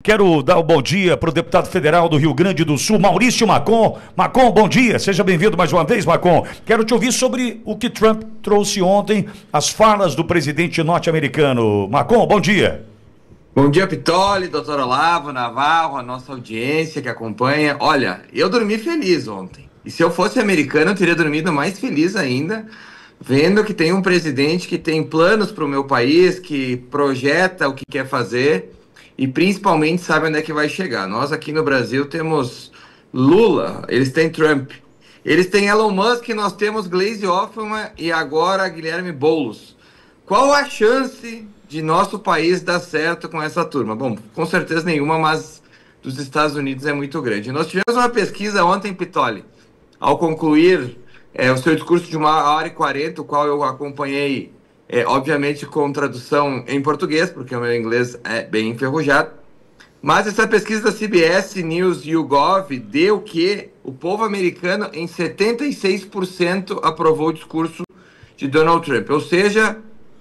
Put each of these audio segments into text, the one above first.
Quero dar um bom dia para o deputado federal do Rio Grande do Sul, Maurício Macon. Macon, bom dia, seja bem-vindo mais uma vez, Macon. Quero te ouvir sobre o que Trump trouxe ontem, as falas do presidente norte-americano. Macon, bom dia. Bom dia, Pitoli, doutor Olavo, Navarro, a nossa audiência que acompanha. Olha, eu dormi feliz ontem. E se eu fosse americano, eu teria dormido mais feliz ainda, vendo que tem um presidente que tem planos para o meu país, que projeta o que quer fazer e principalmente sabe onde é que vai chegar. Nós aqui no Brasil temos Lula, eles têm Trump. Eles têm Elon Musk, nós temos Gleisi Hoffmann e agora Guilherme Boulos. Qual a chance de nosso país dar certo com essa turma? Bom, com certeza nenhuma, mas dos Estados Unidos é muito grande. Nós tivemos uma pesquisa ontem, Pitoli, ao concluir o seu discurso de 1h40, o qual eu acompanhei, obviamente com tradução em português, porque o meu inglês é bem enferrujado. Mas essa pesquisa da CBS News YouGov deu que o povo americano, em 76%, aprovou o discurso de Donald Trump. Ou seja,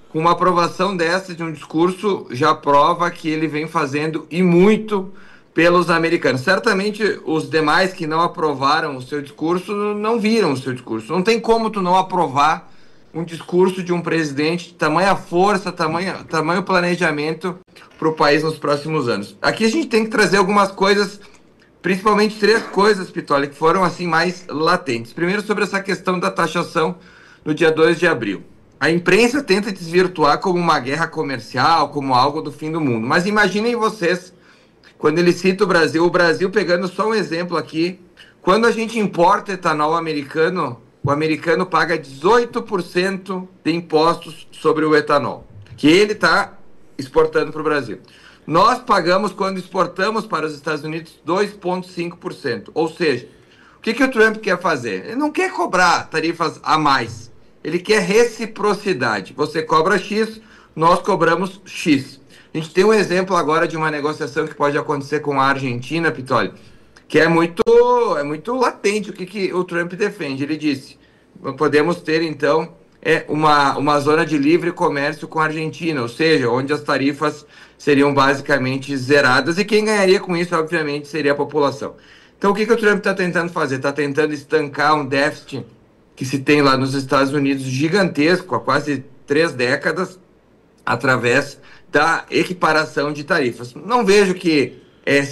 com uma aprovação dessa de um discurso, já prova que ele vem fazendo e muito pelos americanos. Certamente os demais que não aprovaram o seu discurso não viram o seu discurso. Não tem como tu não aprovar um discurso de um presidente de tamanha força, tamanho planejamento para o país nos próximos anos. Aqui a gente tem que trazer algumas coisas, principalmente 3 coisas, Pitoli, que foram assim mais latentes. Primeiro, sobre essa questão da taxação no dia 2 de abril. A imprensa tenta desvirtuar como uma guerra comercial, como algo do fim do mundo. Mas imaginem vocês, quando ele cita o Brasil pegando só um exemplo aqui, quando a gente importa etanol americano, o americano paga 18% de impostos sobre o etanol, que ele está exportando para o Brasil. Nós pagamos, quando exportamos para os Estados Unidos, 2,5%. Ou seja, o que o Trump quer fazer? Ele não quer cobrar tarifas a mais. Ele quer reciprocidade. Você cobra X, nós cobramos X. A gente tem um exemplo agora de uma negociação que pode acontecer com a Argentina, Pitoli, que é muito latente o que o Trump defende. Ele disse, podemos ter então uma zona de livre comércio com a Argentina, ou seja, onde as tarifas seriam basicamente zeradas, e quem ganharia com isso, obviamente, seria a população. Então, o que o Trump está tentando fazer? Está tentando estancar um déficit que se tem lá nos Estados Unidos gigantesco, há quase 3 décadas, através da equiparação de tarifas. Não vejo que,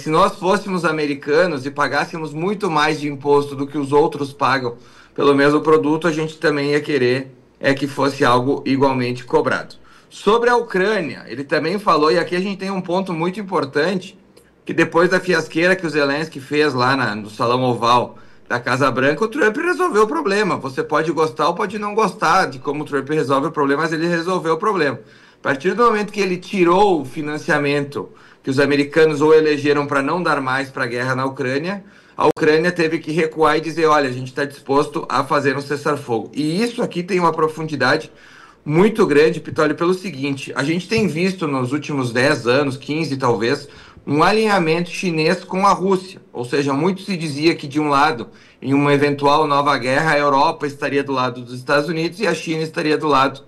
se nós fôssemos americanos e pagássemos muito mais de imposto do que os outros pagam pelo mesmo produto, a gente também ia querer que fosse algo igualmente cobrado. Sobre a Ucrânia, ele também falou, e aqui a gente tem um ponto muito importante, que depois da fiasqueira que o Zelensky fez lá no Salão Oval da Casa Branca, o Trump resolveu o problema. Você pode gostar ou pode não gostar de como o Trump resolve o problema, mas ele resolveu o problema. A partir do momento que ele tirou o financiamento que os americanos ou elegeram para não dar mais para a guerra na Ucrânia, a Ucrânia teve que recuar e dizer, olha, a gente está disposto a fazer um cessar-fogo. E isso aqui tem uma profundidade muito grande, Pitoli, pelo seguinte, a gente tem visto nos últimos 10 anos, 15 talvez, um alinhamento chinês com a Rússia. Ou seja, muito se dizia que de um lado, em uma eventual nova guerra, a Europa estaria do lado dos Estados Unidos e a China estaria do lado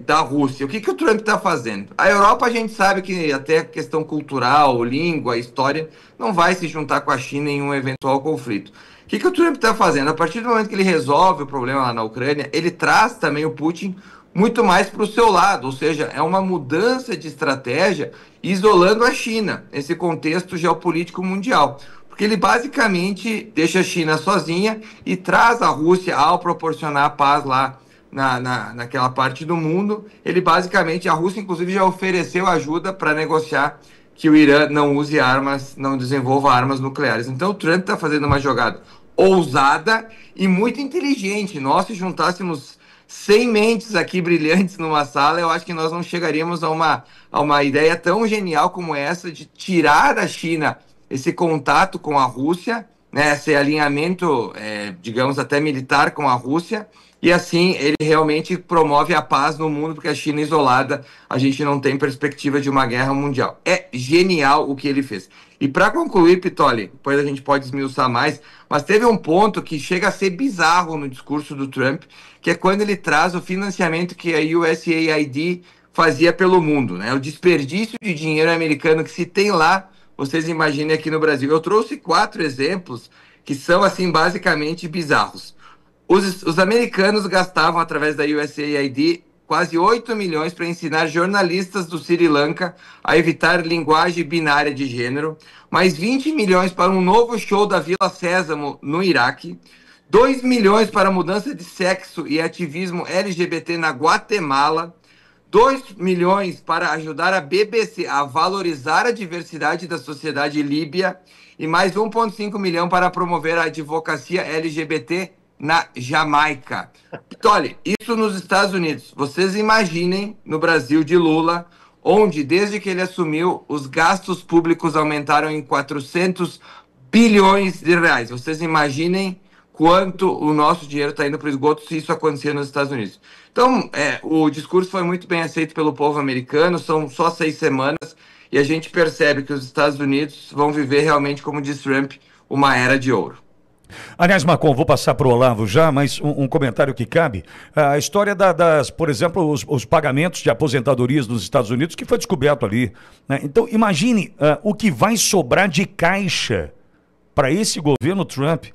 da Rússia. O que o Trump está fazendo? A Europa, a gente sabe que até questão cultural, língua, história, não vai se juntar com a China em um eventual conflito. O que o Trump está fazendo? A partir do momento que ele resolve o problema lá na Ucrânia, ele traz também o Putin muito mais para o seu lado, ou seja, é uma mudança de estratégia isolando a China nesse contexto geopolítico mundial. Porque ele basicamente deixa a China sozinha e traz a Rússia ao proporcionar paz lá naquela parte do mundo. Ele basicamente, a Rússia inclusive já ofereceu ajuda para negociar que o Irã não use armas, não desenvolva armas nucleares. Então o Trump está fazendo uma jogada ousada e muito inteligente. Nós, se juntássemos 100 mentes aqui brilhantes numa sala, eu acho que nós não chegaríamos a uma ideia tão genial como essa de tirar da China esse contato com a Rússia, né, esse alinhamento, digamos, até militar com a Rússia, e assim ele realmente promove a paz no mundo, porque a China isolada, a gente não tem perspectiva de uma guerra mundial. É genial o que ele fez. E para concluir, Pitoli, depois a gente pode esmiuçar mais, mas teve um ponto que chega a ser bizarro no discurso do Trump, que é quando ele traz o financiamento que a USAID fazia pelo mundo, né? O desperdício de dinheiro americano que se tem lá vocês imaginem aqui no Brasil. Eu trouxe 4 exemplos que são, assim, basicamente bizarros. Os americanos gastavam, através da USAID, quase 8 milhões para ensinar jornalistas do Sri Lanka a evitar linguagem binária de gênero, mais 20 milhões para um novo show da Vila Sésamo no Iraque, 2 milhões para mudança de sexo e ativismo LGBT na Guatemala, 2 milhões para ajudar a BBC a valorizar a diversidade da sociedade líbia e mais 1,5 milhão para promover a advocacia LGBT na Jamaica. Olha, isso nos Estados Unidos. Vocês imaginem no Brasil de Lula, onde desde que ele assumiu, os gastos públicos aumentaram em 400 bilhões de reais. Vocês imaginem quanto o nosso dinheiro está indo para o esgoto se isso acontecer nos Estados Unidos. Então, o discurso foi muito bem aceito pelo povo americano, são só 6 semanas, e a gente percebe que os Estados Unidos vão viver realmente, como diz Trump, uma era de ouro. Aliás, Marcon, vou passar para o Olavo já, mas um comentário que cabe. A história por exemplo, os pagamentos de aposentadorias nos Estados Unidos, que foi descoberto ali, né? Então, imagine o que vai sobrar de caixa para esse governo Trump,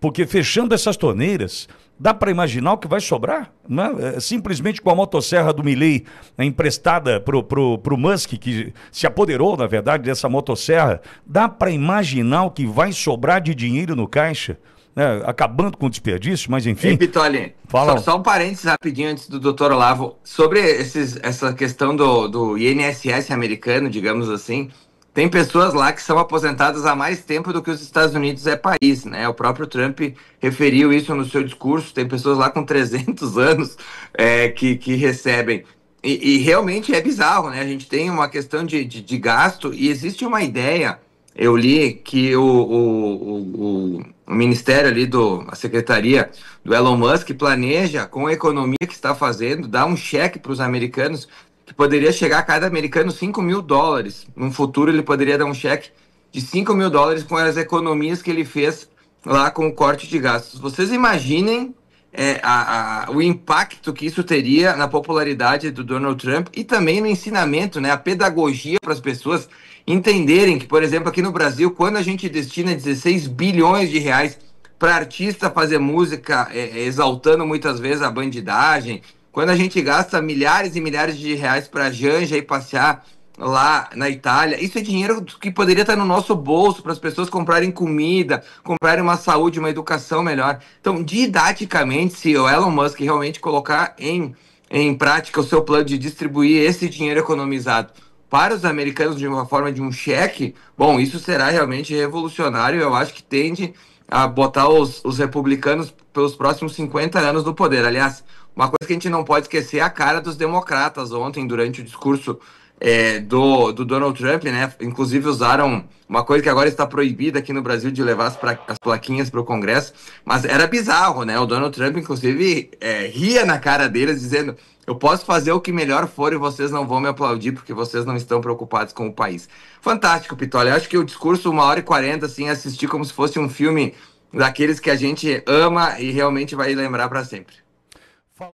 porque fechando essas torneiras, dá para imaginar o que vai sobrar, né? Simplesmente com a motosserra do Milei emprestada pro Musk, que se apoderou, na verdade, dessa motosserra, dá para imaginar o que vai sobrar de dinheiro no caixa, né? Acabando com o desperdício, mas enfim... Ei, Pitoli, só um parênteses rapidinho antes do Dr. Olavo, sobre essa questão do INSS americano, digamos assim. Tem pessoas lá que são aposentadas há mais tempo do que os Estados Unidos é país, né? O próprio Trump referiu isso no seu discurso. Tem pessoas lá com 300 anos que recebem. E realmente é bizarro, né? A gente tem uma questão de gasto e existe uma ideia, eu li, que o ministério ali, a secretaria do Elon Musk planeja, com a economia que está fazendo, dar um cheque para os americanos que poderia chegar a cada americano $5.000. No futuro, ele poderia dar um cheque de $5.000 com as economias que ele fez lá com o corte de gastos. Vocês imaginem o impacto que isso teria na popularidade do Donald Trump e também no ensinamento, né, a pedagogia para as pessoas entenderem que, por exemplo, aqui no Brasil, quando a gente destina 16 bilhões de reais para artista fazer música, exaltando muitas vezes a bandidagem, quando a gente gasta milhares e milhares de reais para Janja e passear lá na Itália, isso é dinheiro que poderia estar no nosso bolso para as pessoas comprarem comida, comprarem uma saúde, uma educação melhor. Então, didaticamente, se o Elon Musk realmente colocar em prática o seu plano de distribuir esse dinheiro economizado para os americanos de uma forma de um cheque, bom, isso será realmente revolucionário. Eu acho que tende a botar os republicanos pelos próximos 50 anos no poder. Aliás, uma coisa que a gente não pode esquecer é a cara dos democratas ontem, durante o discurso do Donald Trump, né? Inclusive usaram uma coisa que agora está proibida aqui no Brasil, de levar as plaquinhas para o Congresso, mas era bizarro, né? O Donald Trump, inclusive, ria na cara deles, dizendo: eu posso fazer o que melhor for e vocês não vão me aplaudir porque vocês não estão preocupados com o país. Fantástico, Pitoli. Eu acho que o discurso, 1h40, assim, assistir como se fosse um filme daqueles que a gente ama e realmente vai lembrar para sempre.